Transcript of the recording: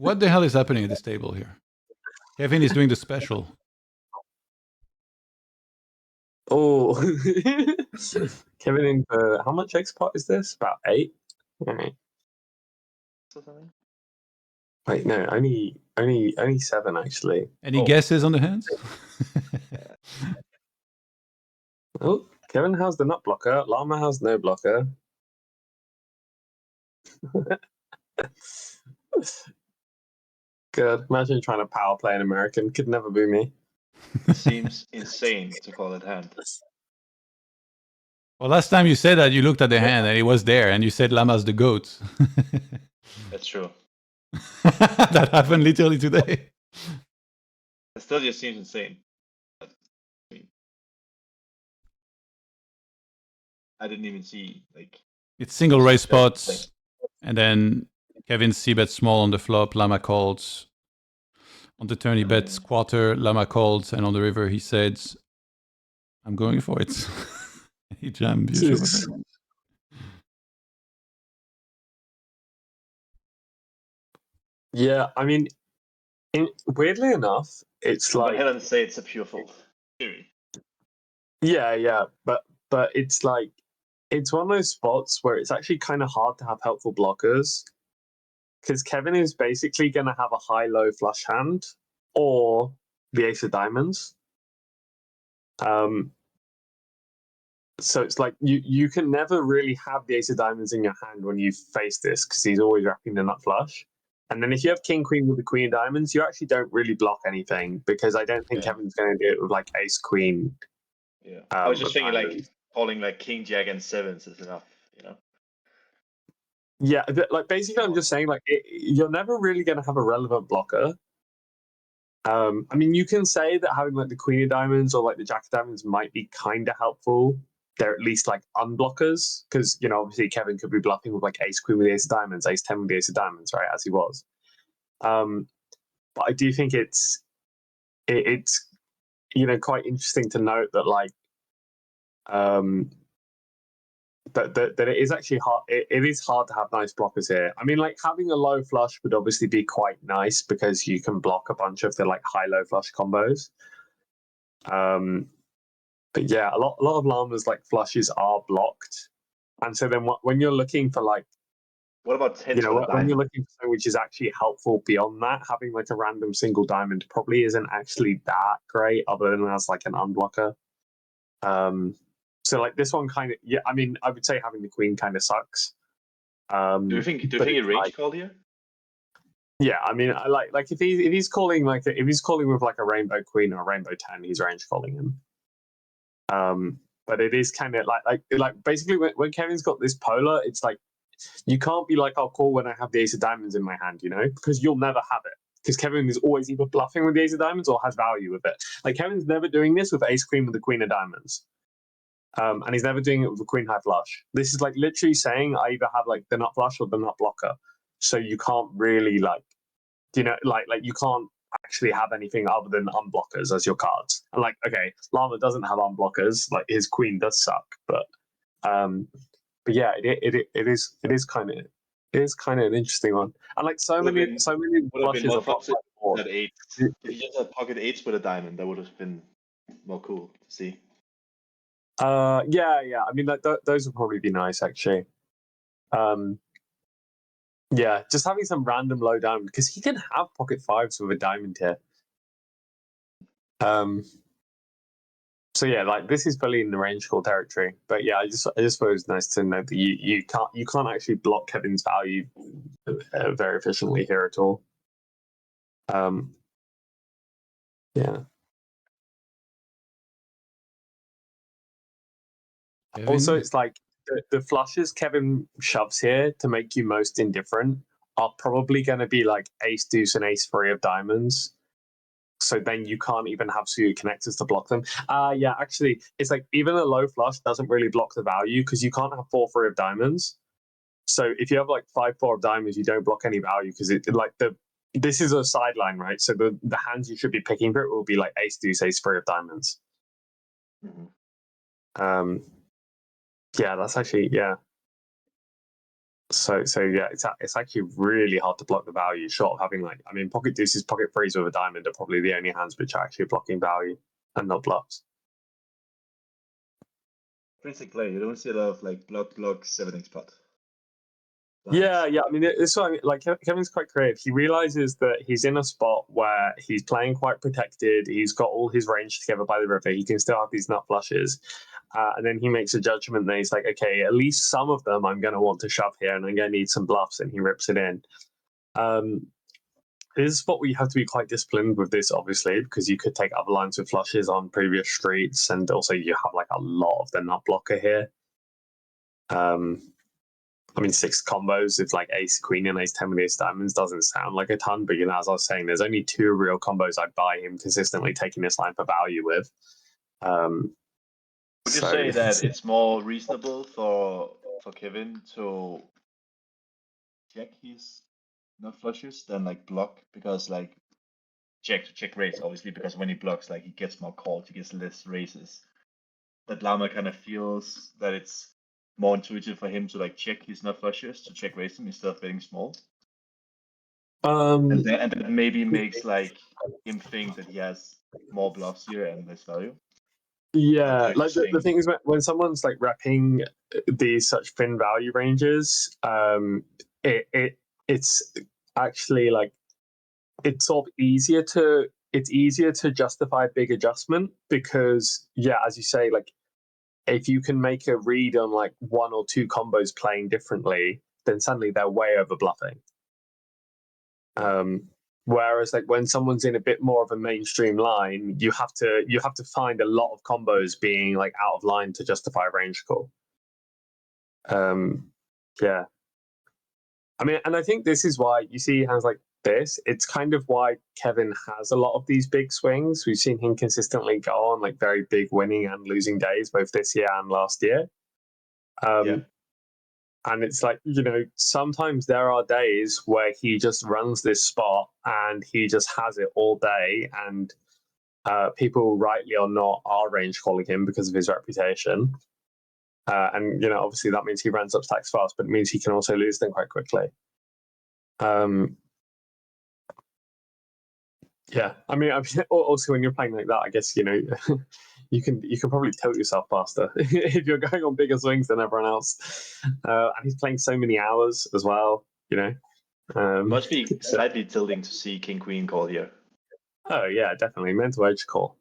What the hell is happening at this table here? Kevin is doing the special. Oh, Kevin in for how much X pot is this? About 8. Right. Wait, no, only 7 actually. Any guesses on the hands? Oh, Kevin has the nut blocker. Llama has no blocker. Good. Imagine trying to power play an American. Could never be me. It seems insane to call it hand. Well, last time you said that, you looked at the hand and it was there, and you said Llama's the goat. That's true. That happened literally today. It still just seems insane. But, I mean, I didn't even see like. It's single raise spots, and then Kevin c-bets small on the flop, Llama calls. On the turn he bets quarter, Llama calls, and on the river he says, I'm going for it. He jammed beautifully. Yeah, I mean, weirdly enough, it's Go like ahead and say it's a pure fold. Theory. yeah, but it's like it's one of those spots where it's actually kind of hard to have helpful blockers because Kevin is basically going to have a high-low flush hand or the ace of diamonds. So it's like you can never really have the ace of diamonds in your hand when you face this because he's always wrapping the nut flush. And then if you have king queen with the queen of diamonds, you actually don't really block anything because I don't think Kevin's going to do it with like ace queen. Yeah, I was just thinking like calling like king jack and 7s is enough, you know. Yeah, like basically, I'm just saying like you're never really going to have a relevant blocker. I mean, you can say that having like the queen of diamonds or like the jack of diamonds might be kind of helpful. They're at least like unblockers because you know obviously Kevin could be bluffing with like ace queen with the ace of diamonds, ace 10 with the ace of diamonds, right? As he was. But I do think it's you know quite interesting to note that like that it is actually hard. It is hard to have nice blockers here. I mean, like having a low flush would obviously be quite nice because you can block a bunch of the like high-low flush combos. But yeah, a lot of Llama's like flushes are blocked, and so then when you're looking for like, what about 10s? You know, when you're looking for something which is actually helpful beyond that, having like a random single diamond probably isn't actually that great, other than as like an unblocker. So like this one kind of I mean I would say having the queen kind of sucks. Do you think it range called here? Yeah, I mean I like if he's calling like if he's calling with like a rainbow queen or a rainbow 10, he's range calling him. But it is kind of like basically when Kevin's got this polar, it's like you can't be like I'll call when I have the ace of diamonds in my hand, you know, because you'll never have it. Because Kevin is always either bluffing with the ace of diamonds or has value with it. Like Kevin's never doing this with ace queen with the queen of diamonds. And he's never doing it with a queen high flush. This is like literally saying I either have like the nut flush or the nut blocker. So you can't really like, you know, like you can't actually have anything other than unblockers as your cards. And like, okay, Llama doesn't have unblockers. Like his queen does suck, but yeah, it is kind of an interesting one. And like so many flushes are blocked at 8. If you just had pocket 8s with a diamond, that would have been more cool to see. Yeah. I mean, like those would probably be nice, actually. Yeah, just having some random low diamond because he can have pocket 5s with a diamond here. So yeah, like this is fully in the range call territory. But yeah, I just thought it was nice to know that you can't actually block Kevin's value very efficiently here at all. Yeah. Kevin? Also, it's like the flushes Kevin shoves here to make you most indifferent are probably going to be like ace deuce and ace 3 of diamonds. So then you can't even have suited connectors to block them. Yeah, actually, it's like even a low flush doesn't really block the value because you can't have 4-3 of diamonds. So if you have like 5-4 of diamonds, you don't block any value because it like this is a sideline, right? So the hands you should be picking for it will be like ace deuce, ace 3 of diamonds. Mm-hmm. Yeah, that's actually So yeah, it's actually really hard to block the value. Short of having like, I mean, pocket deuces, pocket threes with a diamond are probably the only hands which are actually blocking value and not bluffs. Basic play. You don't see a lot of like block 7x pot. Yeah. I mean, it's what I mean, like Kevin's quite creative. He realizes that he's in a spot where he's playing quite protected. He's got all his range together by the river. He can still have these nut flushes, and then he makes a judgment that he's like, okay, at least some of them I'm going to want to shove here, and I'm going to need some bluffs, and he rips it in. This is a spot where you have to be quite disciplined with this, obviously, because you could take other lines with flushes on previous streets, and also you have like a lot of the nut blocker here. I mean, 6 combos with like ace queen and ace 10 with ace diamonds doesn't sound like a ton, but as I was saying, there's only 2 real combos I'd buy him consistently taking this line for value with. Would you say that it's more reasonable for Kevin to check his nut flushes than like block, because like check raise, obviously, because when he blocks, like he gets more calls, he gets less raises. That Llama kind of feels that it's more intuitive for him to like check his nut flushes, to check raise them instead of betting small. And that maybe makes like him think that he has more bluffs here and less value. Yeah, like the thing is, when someone's like repping these such thin value ranges, it's actually like it's sort of easier to justify a big adjustment, because as you say, like if you can make a read on like 1 or 2 combos playing differently, then suddenly they're way over bluffing. Whereas like when someone's in a bit more of a mainstream line, you have to find a lot of combos being like out of line to justify a range call. Yeah. I mean, and I think this is why you see hands like this. It's kind of why Kevin has a lot of these big swings. We've seen him consistently go on like very big winning and losing days, both this year and last year. And it's like, sometimes there are days where he just runs this spot and he just has it all day, and people, rightly or not, are range calling him because of his reputation. And obviously that means he runs up stacks fast, but it means he can also lose them quite quickly. Yeah, I mean, also when you're playing like that, I guess you can probably tilt yourself faster if you're going on bigger swings than everyone else. And he's playing so many hours as well. Must be slightly tilting to see King Queen call here. Oh yeah, definitely mental edge call.